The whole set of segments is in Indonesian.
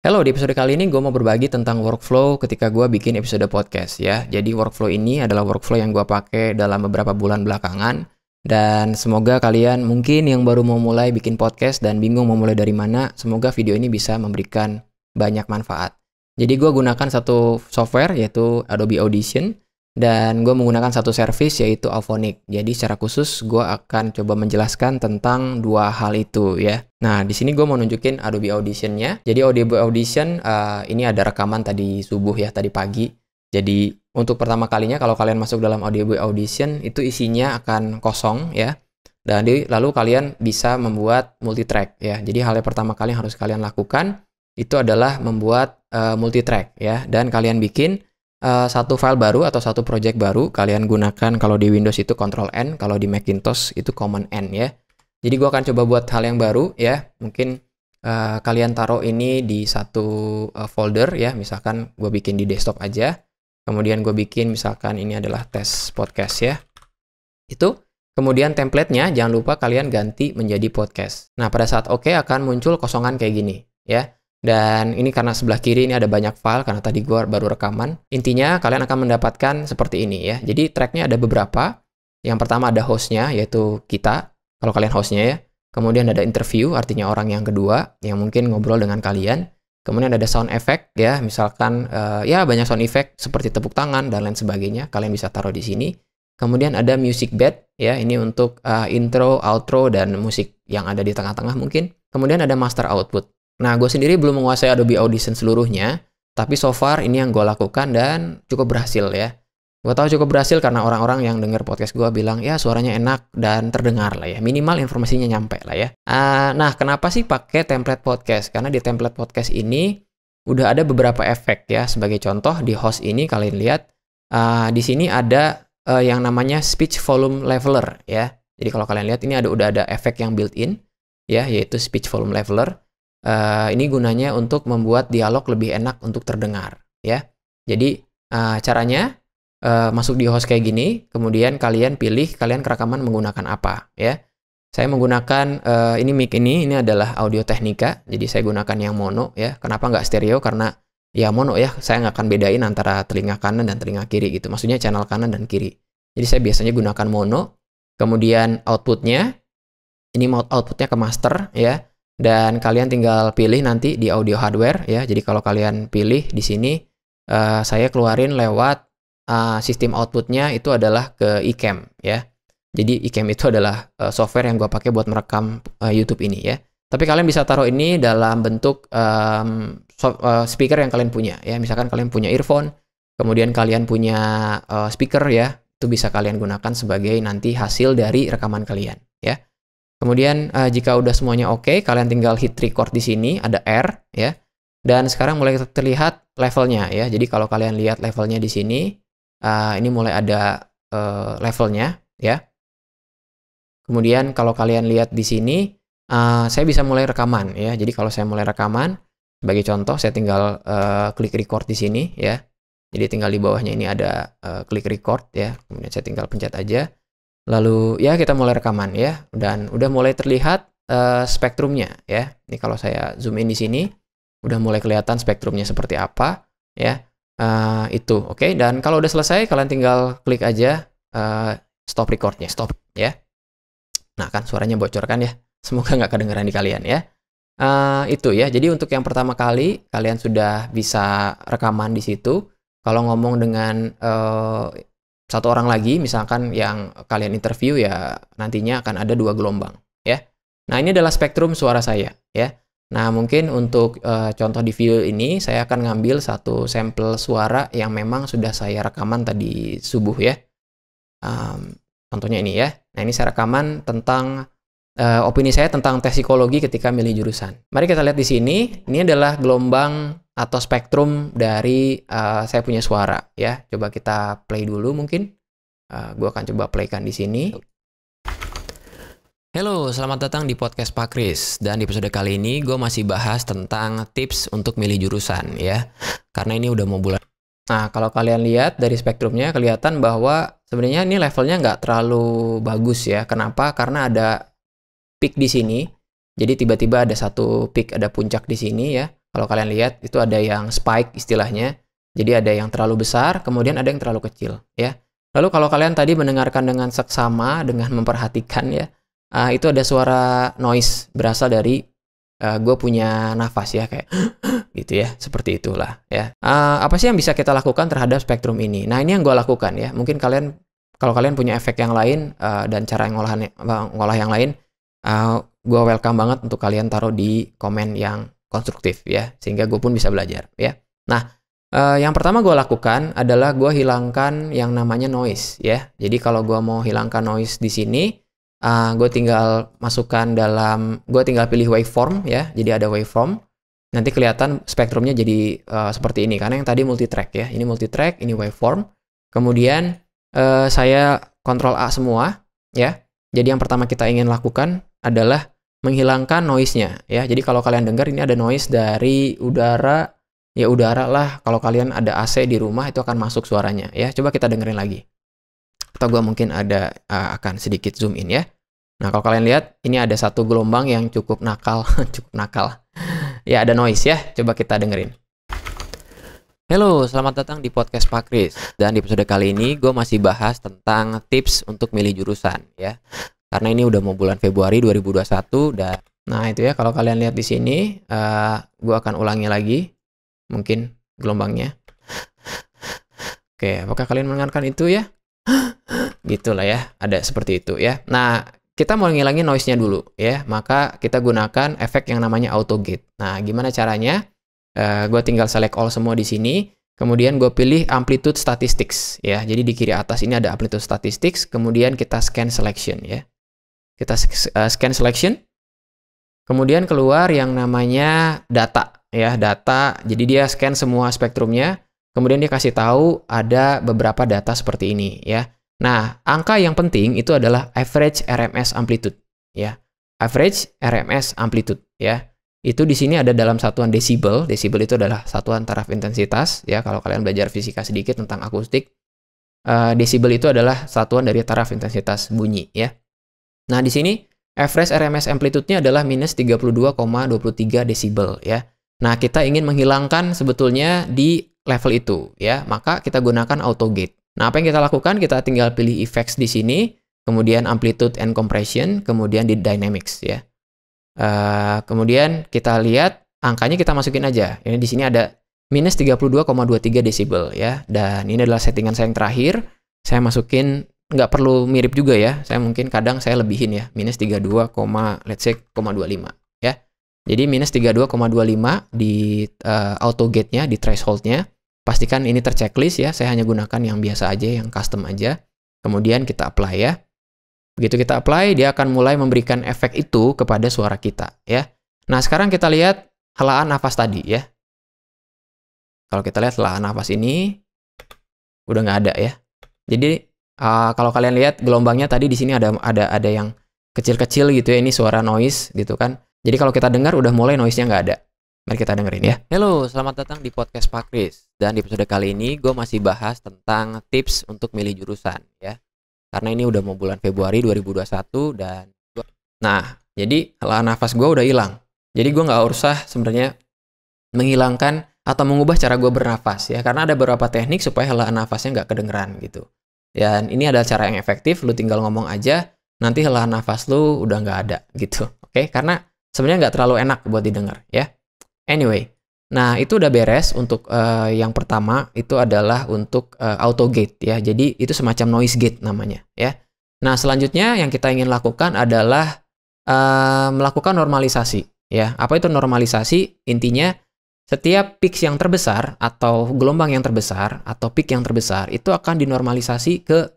Halo, di episode kali ini gue mau berbagi tentang workflow ketika gue bikin episode podcast ya. Jadi workflow ini adalah workflow yang gue pakai dalam beberapa bulan belakangan. Dan semoga kalian mungkin yang baru mau mulai bikin podcast dan bingung mau mulai dari mana, semoga video ini bisa memberikan banyak manfaat. Jadi gue gunakan satu software yaitu Adobe Audition. Dan gue menggunakan satu service yaitu Auphonic. Jadi secara khusus gue akan coba menjelaskan tentang dua hal itu ya. Nah di sini gue mau nunjukin Adobe Audition-nya. Jadi Adobe Audition ini ada rekaman tadi subuh ya, tadi pagi. Jadi untuk pertama kalinya kalau kalian masuk dalam Adobe Audition itu isinya akan kosong ya. Dan lalu kalian bisa membuat multitrack ya. Jadi hal yang pertama kali yang harus kalian lakukan itu adalah membuat multitrack ya. Dan kalian bikin satu file baru atau satu project baru, kalian gunakan kalau di Windows itu Ctrl+N, kalau di Macintosh itu Command+N ya. Jadi gue akan coba buat hal yang baru ya, mungkin kalian taruh ini di satu folder ya, misalkan gue bikin di desktop aja, kemudian gue bikin misalkan ini adalah tes podcast ya, itu, kemudian template-nya jangan lupa kalian ganti menjadi podcast. Nah pada saat OK akan muncul kosongan kayak gini ya. Dan ini karena sebelah kiri ini ada banyak file, karena tadi gue baru rekaman. Intinya kalian akan mendapatkan seperti ini ya. Jadi tracknya ada beberapa. Yang pertama ada hostnya, yaitu kita, kalau kalian hostnya ya. Kemudian ada interview, artinya orang yang kedua, yang mungkin ngobrol dengan kalian. Kemudian ada sound effect ya, misalkan ya banyak sound effect seperti tepuk tangan dan lain sebagainya. Kalian bisa taruh di sini. Kemudian ada music bed ya, ini untuk intro, outro, dan musik yang ada di tengah-tengah mungkin. Kemudian ada master output. Nah, gue sendiri belum menguasai Adobe Audition seluruhnya, tapi so far ini yang gue lakukan dan cukup berhasil ya. Gue tahu cukup berhasil karena orang-orang yang denger podcast gue bilang, ya suaranya enak dan terdengar lah ya, minimal informasinya nyampe lah ya. Nah, kenapa sih pakai template podcast? Karena di template podcast ini udah ada beberapa efek ya. Sebagai contoh, di host ini kalian lihat, di sini ada yang namanya speech volume leveler ya. Jadi kalau kalian lihat ini udah ada efek yang built-in ya, yaitu speech volume leveler. Ini gunanya untuk membuat dialog lebih enak untuk terdengar ya. Jadi caranya masuk di host kayak gini, kemudian kalian pilih kalian kerekaman menggunakan apa ya. Saya menggunakan ini mic ini adalah Audio Technica, jadi saya gunakan yang mono ya. Kenapa nggak stereo? Karena ya mono ya, saya nggak akan bedain antara telinga kanan dan telinga kiri gitu. Maksudnya channel kanan dan kiri. Jadi saya biasanya gunakan mono. Kemudian outputnya, ini outputnya ke master ya. Dan kalian tinggal pilih nanti di audio hardware ya. Jadi kalau kalian pilih di sini, saya keluarin lewat sistem outputnya itu adalah ke eCam ya. Jadi eCam itu adalah software yang gue pakai buat merekam YouTube ini ya. Tapi kalian bisa taruh ini dalam bentuk speaker yang kalian punya ya. Misalkan kalian punya earphone, kemudian kalian punya speaker ya, itu bisa kalian gunakan sebagai nanti hasil dari rekaman kalian ya. Kemudian jika udah semuanya oke, kalian tinggal hit record di sini, ada R ya. Dan sekarang mulai terlihat levelnya ya. Jadi kalau kalian lihat levelnya di sini, ini mulai ada levelnya ya. Kemudian kalau kalian lihat di sini, saya bisa mulai rekaman ya. Jadi kalau saya mulai rekaman, sebagai contoh saya tinggal klik record di sini ya. Jadi tinggal di bawahnya ini ada klik record ya. Kemudian saya tinggal pencet aja. Lalu ya kita mulai rekaman ya, dan udah mulai terlihat spektrumnya ya. Ini kalau saya zoom in di sini, udah mulai kelihatan spektrumnya seperti apa ya. Itu oke. Dan kalau udah selesai, kalian tinggal klik aja stop recordnya, stop ya. Nah kan suaranya bocor kan ya. Semoga nggak kedengeran di kalian ya. Itu ya. Jadi untuk yang pertama kali kalian sudah bisa rekaman di situ. Kalau ngomong dengan satu orang lagi, misalkan yang kalian interview ya, nantinya akan ada 2 gelombang ya. Nah ini adalah spektrum suara saya ya. Nah mungkin untuk contoh di video ini saya akan ngambil satu sampel suara yang memang sudah saya rekaman tadi subuh ya. Contohnya ini ya. Nah ini saya rekaman tentang opini saya tentang tes psikologi ketika milih jurusan. Mari kita lihat di sini. Ini adalah gelombang atau spektrum dari saya punya suara ya. Coba kita play dulu mungkin. Gue akan coba playkan di sini. Halo, selamat datang di podcast Pak Kris. Dan di episode kali ini gue masih bahas tentang tips untuk milih jurusan ya. Karena ini udah mau bulan. Nah, kalau kalian lihat dari spektrumnya kelihatan bahwa sebenarnya ini levelnya nggak terlalu bagus ya. Kenapa? Karena ada peak di sini. Jadi tiba-tiba ada satu peak, ada puncak di sini ya. Kalau kalian lihat itu ada yang spike istilahnya. Jadi ada yang terlalu besar, kemudian ada yang terlalu kecil, ya. Lalu kalau kalian tadi mendengarkan dengan seksama, dengan memperhatikan ya, itu ada suara noise berasal dari gue punya nafas ya, kayak gitu ya, seperti itulah ya. Apa sih yang bisa kita lakukan terhadap spektrum ini? Nah, ini yang gue lakukan ya. Mungkin kalian, kalau kalian punya efek yang lain dan cara ngolah yang lain, gue welcome banget untuk kalian taruh di komen yang konstruktif ya, sehingga gue pun bisa belajar ya. Nah, yang pertama gue lakukan adalah gue hilangkan yang namanya noise ya. Jadi kalau gue mau hilangkan noise di sini, gue tinggal gue tinggal pilih waveform ya. Jadi ada waveform. Nanti kelihatan spektrumnya jadi seperti ini. Karena yang tadi multitrack ya. Ini multitrack, ini waveform. Kemudian saya Ctrl A semua ya. Jadi yang pertama kita ingin lakukan adalah menghilangkan noise-nya ya. Jadi kalau kalian dengar ini ada noise dari udara. Ya udara lah, kalau kalian ada AC di rumah itu akan masuk suaranya ya. Coba kita dengerin lagi. Atau gue mungkin akan sedikit zoom in ya. Nah, kalau kalian lihat ini ada satu gelombang yang cukup nakal, cukup nakal. Ya, ada noise ya. Coba kita dengerin. Halo, selamat datang di podcast Pak Kris. Dan di episode kali ini gue masih bahas tentang tips untuk milih jurusan ya. Karena ini udah mau bulan Februari 2021 dan nah itu ya, kalau kalian lihat di sini gue akan ulangi lagi. Mungkin gelombangnya. Oke, apakah kalian mendengarkan itu ya? Gitulah ya, ada seperti itu ya. Nah, kita mau ngilangin noise-nya dulu ya. Maka kita gunakan efek yang namanya auto gate. Nah, gimana caranya? Gue tinggal select all semua di sini. Kemudian gue pilih amplitude statistics ya. Jadi di kiri atas ini ada amplitude statistics. Kemudian kita scan selection ya. Kita scan selection. Kemudian keluar yang namanya data. Ya, data. Jadi dia scan semua spektrumnya, kemudian dia kasih tahu ada beberapa data seperti ini ya. Nah, angka yang penting itu adalah average RMS amplitude ya. Average RMS amplitude ya. Itu di sini ada dalam satuan desibel. Desibel itu adalah satuan taraf intensitas ya. Kalau kalian belajar fisika sedikit tentang akustik, desibel itu adalah satuan dari taraf intensitas bunyi ya. Nah, di sini average RMS amplitude-nya adalah minus 32,23 desibel ya. Nah, kita ingin menghilangkan sebetulnya di level itu, ya. Maka kita gunakan auto gate. Nah, apa yang kita lakukan? Kita tinggal pilih effects di sini, kemudian amplitude and compression, kemudian di dynamics, ya. Kemudian kita lihat angkanya kita masukin aja. Ini di sini ada minus 32,23 desibel, ya. Dan ini adalah settingan saya yang terakhir. Saya masukin, nggak perlu mirip juga ya. Saya mungkin kadang saya lebihin ya, minus 32, let's say, 0,25. Jadi minus 32,25 di auto gate-nya, di threshold-nya. Pastikan ini terchecklist ya, saya hanya gunakan yang biasa aja, yang custom aja. Kemudian kita apply ya. Begitu kita apply, dia akan mulai memberikan efek itu kepada suara kita ya. Nah, sekarang kita lihat helaan nafas tadi ya. Kalau kita lihat helaan nafas ini, udah nggak ada ya. Jadi, kalau kalian lihat gelombangnya tadi di sini ada yang kecil-kecil gitu ya, ini suara noise gitu kan. Jadi kalau kita dengar udah mulai noise-nya nggak ada. Mari kita dengerin ya. Halo, selamat datang di podcast Pak Kris. Dan di episode kali ini gue masih bahas tentang tips untuk milih jurusan ya. Karena ini udah mau bulan Februari 2021 dan jadi helaan nafas gue udah hilang. Jadi gue nggak usah sebenarnya menghilangkan atau mengubah cara gue bernafas ya. Karena ada beberapa teknik supaya helaan nafasnya nggak kedengeran gitu. Dan ini adalah cara yang efektif. Lu tinggal ngomong aja, nanti helaan nafas lu udah nggak ada gitu. Oke, karena sebenarnya nggak terlalu enak buat didengar ya. Anyway, nah itu udah beres untuk yang pertama itu adalah untuk auto gate ya. Jadi itu semacam noise gate namanya ya. Nah selanjutnya yang kita ingin lakukan adalah melakukan normalisasi ya. Apa itu normalisasi? Intinya setiap peaks yang terbesar atau gelombang yang terbesar atau peak yang terbesar itu akan dinormalisasi ke,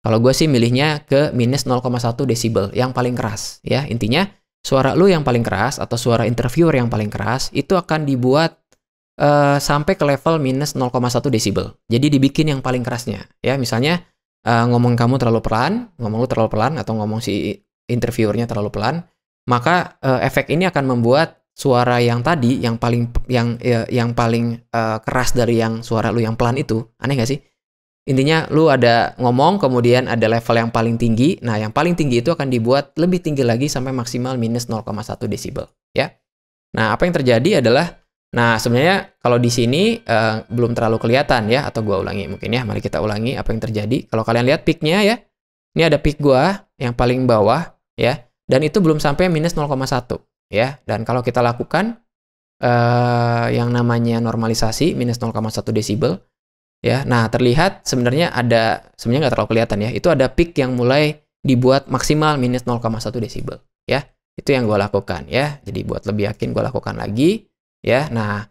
kalau gue sih milihnya ke minus 0,1 desibel yang paling keras ya. Intinya suara lu yang paling keras atau suara interviewer yang paling keras itu akan dibuat sampai ke level minus 0,1 desibel. Jadi dibikin yang paling kerasnya. Ya, misalnya ngomong kamu terlalu pelan, ngomong lu terlalu pelan atau ngomong si interviewernya terlalu pelan, maka efek ini akan membuat suara yang tadi yang paling keras dari yang suara lu yang pelan itu. Aneh nggak sih? Intinya lu ada ngomong, kemudian ada level yang paling tinggi. Nah, yang paling tinggi itu akan dibuat lebih tinggi lagi sampai maksimal minus 0,1 desibel. Ya. Nah, apa yang terjadi adalah, nah sebenarnya kalau di sini belum terlalu kelihatan ya, atau gua ulangi mungkin ya. Mari kita ulangi apa yang terjadi. Kalau kalian lihat peak-nya ya, ini ada peak gua yang paling bawah ya, dan itu belum sampai minus 0,1 ya. Dan kalau kita lakukan yang namanya normalisasi minus 0,1 desibel ya. Nah, terlihat sebenarnya sebenarnya nggak terlalu kelihatan ya. Itu ada peak yang mulai dibuat maksimal minus 0,1 desibel ya. Itu yang gue lakukan ya. Jadi buat lebih yakin gue lakukan lagi ya. Nah,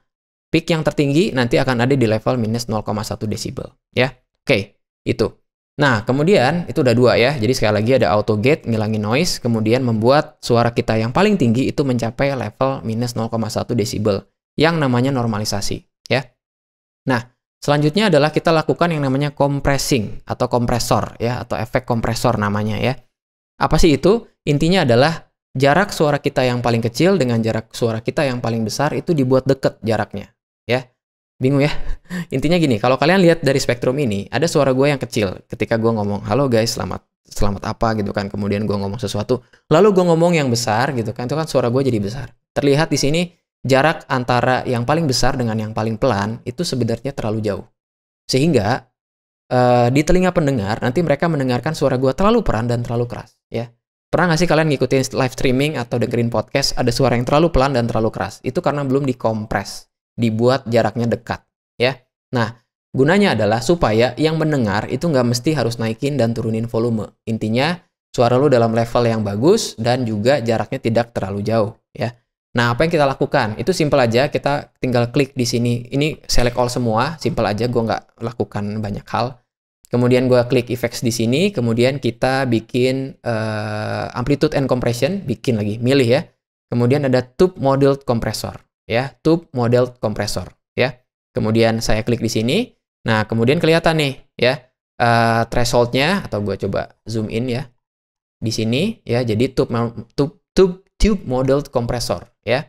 peak yang tertinggi nanti akan ada di level minus 0,1 desibel ya. Oke, itu. Nah, kemudian itu udah 2 ya. Jadi sekali lagi ada auto gate ngilangin noise, kemudian membuat suara kita yang paling tinggi itu mencapai level minus 0,1 desibel yang namanya normalisasi ya. Nah, selanjutnya adalah kita lakukan yang namanya compressing atau kompresor ya, atau efek kompresor namanya ya. Apa sih itu? Intinya adalah jarak suara kita yang paling kecil dengan jarak suara kita yang paling besar itu dibuat deket jaraknya ya. Bingung ya? Intinya gini, kalau kalian lihat dari spektrum ini, ada suara gue yang kecil ketika gue ngomong, halo guys, selamat apa gitu kan, kemudian gue ngomong sesuatu, lalu gue ngomong yang besar gitu kan, itu kan suara gue jadi besar. Terlihat di sini jarak antara yang paling besar dengan yang paling pelan itu sebenarnya terlalu jauh. Sehingga di telinga pendengar, nanti mereka mendengarkan suara gue terlalu pelan dan terlalu keras ya. Pernah nggak sih kalian ngikutin live streaming atau dengerin podcast, ada suara yang terlalu pelan dan terlalu keras? Itu karena belum dikompres, dibuat jaraknya dekat, ya. Nah, gunanya adalah supaya yang mendengar itu nggak mesti harus naikin dan turunin volume. Intinya, suara lu dalam level yang bagus dan juga jaraknya tidak terlalu jauh, ya. Nah, apa yang kita lakukan? Itu simple aja, kita tinggal klik di sini. Ini select all semua, simple aja, gue nggak lakukan banyak hal. Kemudian gue klik effects di sini, kemudian kita bikin amplitude and compression, milih ya. Kemudian ada tube modeled compressor, ya, tube modeled compressor, ya. Kemudian saya klik di sini, nah kemudian kelihatan nih, ya, thresholdnya, atau gue coba zoom in ya, di sini, ya, jadi tube modeled compressor, ya.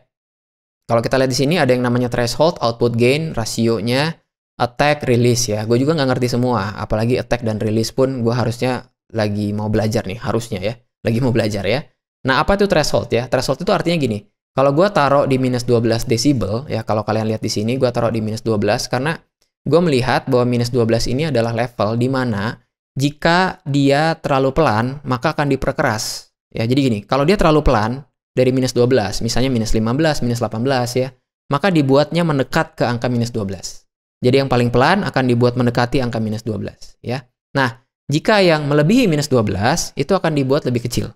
Kalau kita lihat di sini ada yang namanya threshold, output gain, rasionya, attack, release ya. Gue juga nggak ngerti semua, apalagi attack dan release pun gue harusnya lagi mau belajar nih, harusnya ya. Lagi mau belajar ya. Nah, apa itu threshold ya? Threshold itu artinya gini, kalau gue taruh di minus 12 desibel, ya kalau kalian lihat di sini, gue taruh di minus 12 karena gue melihat bahwa minus 12 ini adalah level di mana jika dia terlalu pelan, maka akan diperkeras. Ya, jadi gini, kalau dia terlalu pelan, dari minus 12, misalnya minus 15, minus 18 ya, maka dibuatnya mendekat ke angka minus 12. Jadi yang paling pelan akan dibuat mendekati angka minus 12, ya. Nah, jika yang melebihi minus 12, itu akan dibuat lebih kecil,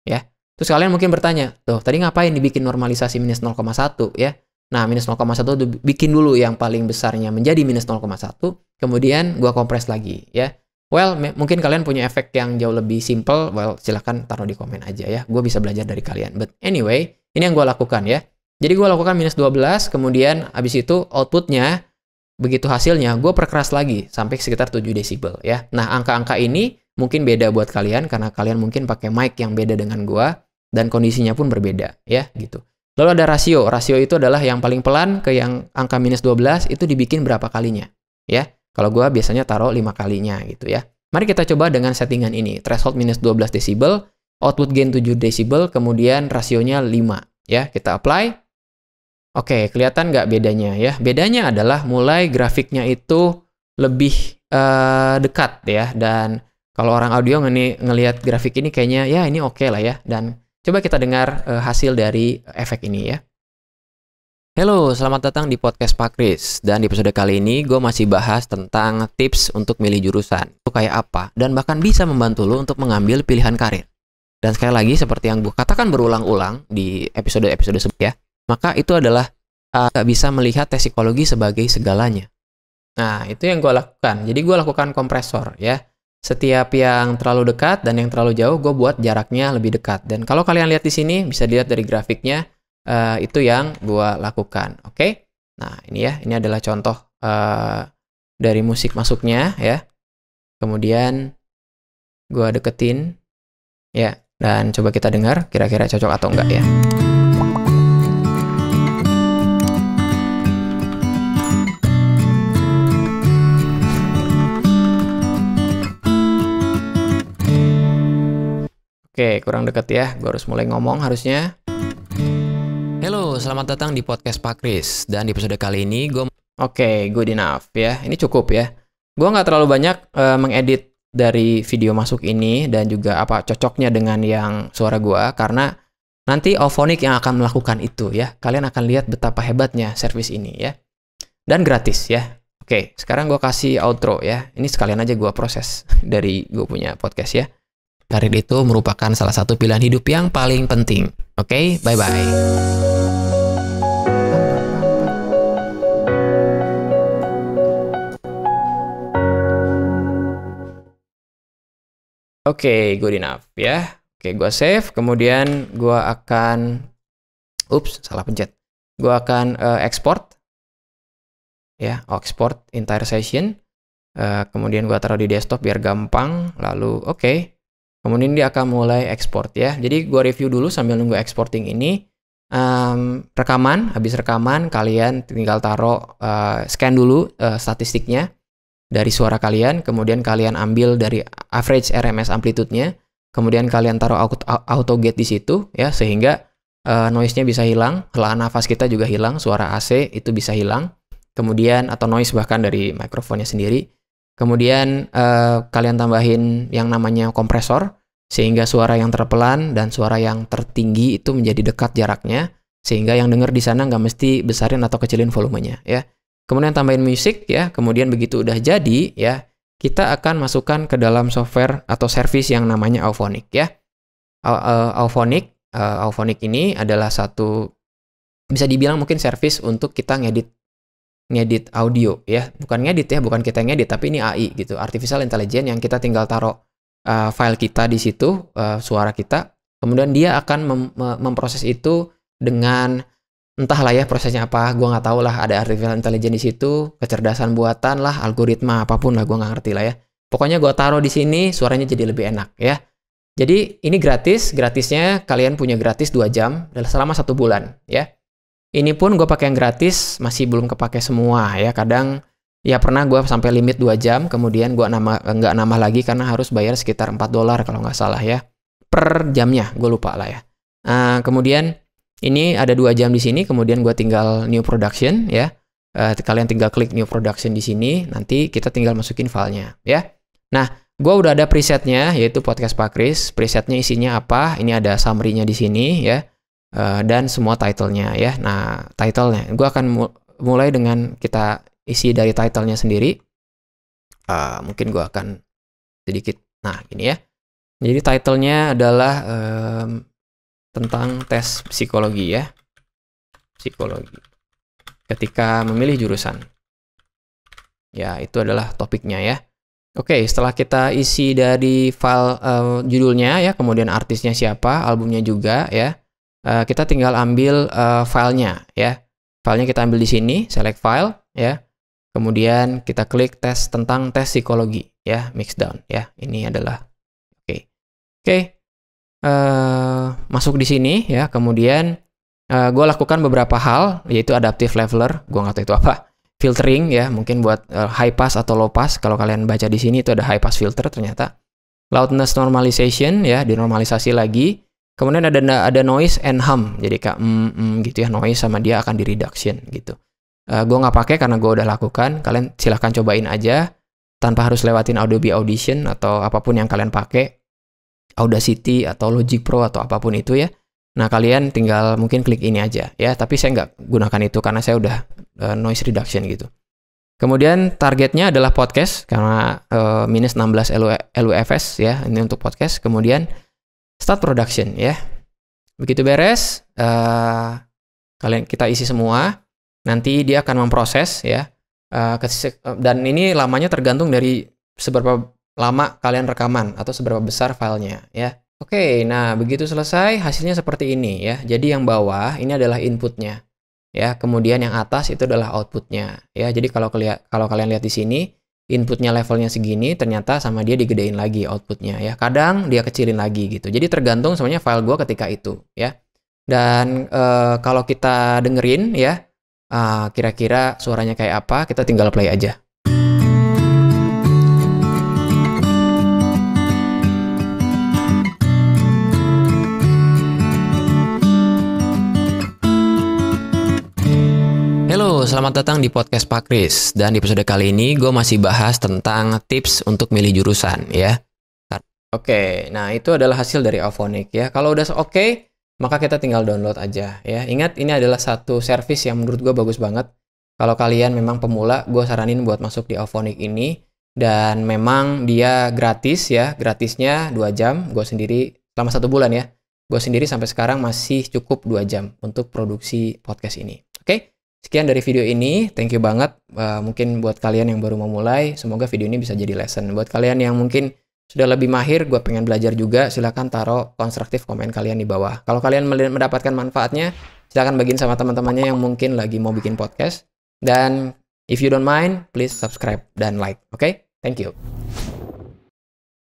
ya. Terus kalian mungkin bertanya, tuh, tadi ngapain dibikin normalisasi minus 0,1, ya? Nah, minus 0,1 bikin dulu yang paling besarnya menjadi minus 0,1, kemudian gua kompres lagi, ya. Well, mungkin kalian punya efek yang jauh lebih simple, well, silahkan taruh di komen aja ya. Gua bisa belajar dari kalian. But anyway, ini yang gua lakukan, ya. Jadi gua lakukan minus 12, kemudian habis itu outputnya, begitu hasilnya, gue perkeras lagi sampai sekitar 7 desibel ya. Nah, angka-angka ini mungkin beda buat kalian karena kalian mungkin pakai mic yang beda dengan gue dan kondisinya pun berbeda ya gitu. Lalu ada rasio. Rasio itu adalah yang paling pelan ke yang angka minus 12 itu dibikin berapa kalinya ya. Kalau gue biasanya taruh 5 kalinya gitu ya. Mari kita coba dengan settingan ini. Threshold minus 12 desibel, output gain 7 desibel, kemudian rasionya 5 ya. Kita apply. Oke, kelihatan nggak bedanya ya? Bedanya adalah mulai grafiknya itu lebih dekat ya. Dan kalau orang audio ngelihat grafik ini kayaknya ya ini oke lah ya. Dan coba kita dengar hasil dari efek ini ya. Halo, selamat datang di podcast Pak Kris. Dan di episode kali ini gue masih bahas tentang tips untuk milih jurusan. Itu kayak apa? Dan bahkan bisa membantu lo untuk mengambil pilihan karir. Dan sekali lagi seperti yang gue katakan berulang-ulang di episode-episode sebelumnya, maka itu adalah gak bisa melihat tes psikologi sebagai segalanya. Nah, itu yang gue lakukan. Jadi gue lakukan kompresor ya. Setiap yang terlalu dekat dan yang terlalu jauh, gue buat jaraknya lebih dekat. Dan kalau kalian lihat di sini, bisa dilihat dari grafiknya, itu yang gue lakukan. Oke? Nah, ini ya. Ini adalah contoh dari musik masuknya ya. Kemudian gue deketin. Ya, dan coba kita dengar kira-kira cocok atau enggak ya. Oke, kurang deket ya. Gue harus mulai ngomong harusnya. Halo, selamat datang di podcast Pak Kris. Dan di episode kali ini Oke, good enough ya. Ini cukup ya. Gue nggak terlalu banyak mengedit dari video masuk ini dan juga apa cocoknya dengan yang suara gue, karena nanti Auphonic yang akan melakukan itu ya. Kalian akan lihat betapa hebatnya service ini ya. Dan gratis ya. Oke, sekarang gue kasih outro ya. Ini sekalian aja gue proses dari gue punya podcast ya. Karir itu merupakan salah satu pilihan hidup yang paling penting. Oke, bye-bye. Oke, good enough ya. Oke, gue save. Kemudian gue akan... salah pencet. Gue akan export. Ya, export entire session. Kemudian gue taruh di desktop biar gampang. Lalu, oke. Kemudian dia akan mulai ekspor ya. Jadi gue review dulu sambil nunggu exporting ini. Habis rekaman kalian tinggal taruh scan dulu statistiknya dari suara kalian. Kemudian kalian ambil dari average RMS amplitude-nya. Kemudian kalian taruh auto gate di situ ya, sehingga noise-nya bisa hilang, helaan nafas kita juga hilang, suara AC itu bisa hilang. Kemudian atau noise bahkan dari mikrofonnya sendiri. Kemudian kalian tambahin yang namanya kompresor, sehingga suara yang terpelan dan suara yang tertinggi itu menjadi dekat jaraknya, sehingga yang denger di sana nggak mesti besarin atau kecilin volumenya ya. Kemudian tambahin musik ya. Kemudian begitu udah jadi ya, kita akan masukkan ke dalam software atau service yang namanya Auphonic ya. Auphonic ini adalah satu, bisa dibilang mungkin service untuk kita ngedit audio ya, bukan ngedit ya, bukan kita ngedit, tapi ini AI gitu, artificial intelligence, yang kita tinggal taruh file kita di situ, suara kita, kemudian dia akan memproses itu dengan entahlah ya prosesnya apa, gue nggak tahu lah, ada artificial intelligence di situ, kecerdasan buatan lah, algoritma apapun lah, gue nggak ngerti lah ya. Pokoknya gue taruh di sini, suaranya jadi lebih enak ya. Jadi ini gratisnya kalian punya gratis 2 jam selama 1 bulan ya. Ini pun gue pakai yang gratis, masih belum kepake semua ya. Kadang ya pernah gue sampai limit 2 jam, kemudian gue nggak nambah lagi karena harus bayar sekitar $4 kalau nggak salah ya. Per jamnya, gue lupa lah ya. Kemudian ini ada 2 jam di sini, kemudian gue tinggal new production ya. Kalian tinggal klik new production di sini, nanti kita tinggal masukin filenya ya. Nah, gue udah ada presetnya, yaitu podcast Pak Kris. Presetnya isinya apa? Ini ada summary-nya di sini ya. Dan semua title-nya ya. Nah, title-nya gue akan mulai dengan kita isi dari title-nya sendiri. Mungkin gue akan sedikit, nah gini ya. Jadi title-nya adalah tentang tes psikologi ya. Psikologi ketika memilih jurusan. Ya, itu adalah topiknya ya. Oke, setelah kita isi dari file judulnya ya, kemudian artisnya siapa, albumnya juga ya. Kita tinggal ambil filenya ya. Filenya kita ambil di sini, select file ya. Kemudian kita klik tentang tes psikologi ya, mixdown ya. Ini adalah oke. Masuk di sini ya. Kemudian gue lakukan beberapa hal, yaitu adaptive leveler. Gue nggak tahu itu apa. Filtering ya, mungkin buat high pass atau low pass. Kalau kalian baca di sini itu ada high pass filter ternyata. Loudness normalization ya, dinormalisasi lagi. Kemudian ada noise and hum, jadi kayak gitu ya, noise sama dia akan di reduction gitu. Gue nggak pakai karena gue udah lakukan. Kalian silahkan cobain aja tanpa harus lewatin Adobe Audition atau apapun yang kalian pakai, Audacity atau Logic Pro atau apapun itu ya. Nah, kalian tinggal mungkin klik ini aja ya. Tapi saya nggak gunakan itu karena saya udah noise reduction gitu. Kemudian targetnya adalah podcast karena minus 16 LUFS ya, ini untuk podcast. Kemudian start production ya. Begitu beres, kita isi semua. Nanti dia akan memproses ya. Dan ini lamanya tergantung dari seberapa lama kalian rekaman atau seberapa besar filenya ya. Oke, nah begitu selesai hasilnya seperti ini ya. Jadi yang bawah ini adalah inputnya ya. Kemudian yang atas itu adalah outputnya ya. Jadi kalau kalian lihat di sini, inputnya levelnya segini, ternyata sama dia digedein lagi outputnya ya. Kadang dia kecilin lagi gitu. Jadi tergantung semuanya file gue ketika itu ya. Dan kalau kita dengerin ya, kira-kira suaranya kayak apa, kita tinggal play aja. Halo, selamat datang di podcast Pak Kris. Dan di episode kali ini gue masih bahas tentang tips untuk milih jurusan ya. Oke, nah itu adalah hasil dari Auphonic ya. Kalau udah oke, maka kita tinggal download aja ya. Ingat, ini adalah satu service yang menurut gue bagus banget. Kalau kalian memang pemula, gue saranin buat masuk di Auphonic ini. Dan memang dia gratis ya. Gratisnya 2 jam. Gue sendiri selama 1 bulan ya. Gue sendiri sampai sekarang masih cukup 2 jam untuk produksi podcast ini. Oke, sekian dari video ini. Thank you banget. Mungkin buat kalian yang baru mau mulai, semoga video ini bisa jadi lesson. Buat kalian yang mungkin sudah lebih mahir, gue pengen belajar juga, silahkan taruh konstruktif komen kalian di bawah. Kalau kalian mendapatkan manfaatnya, silahkan bagiin sama teman-temannya yang mungkin lagi mau bikin podcast. Dan if you don't mind, please subscribe dan like. Oke? Thank you.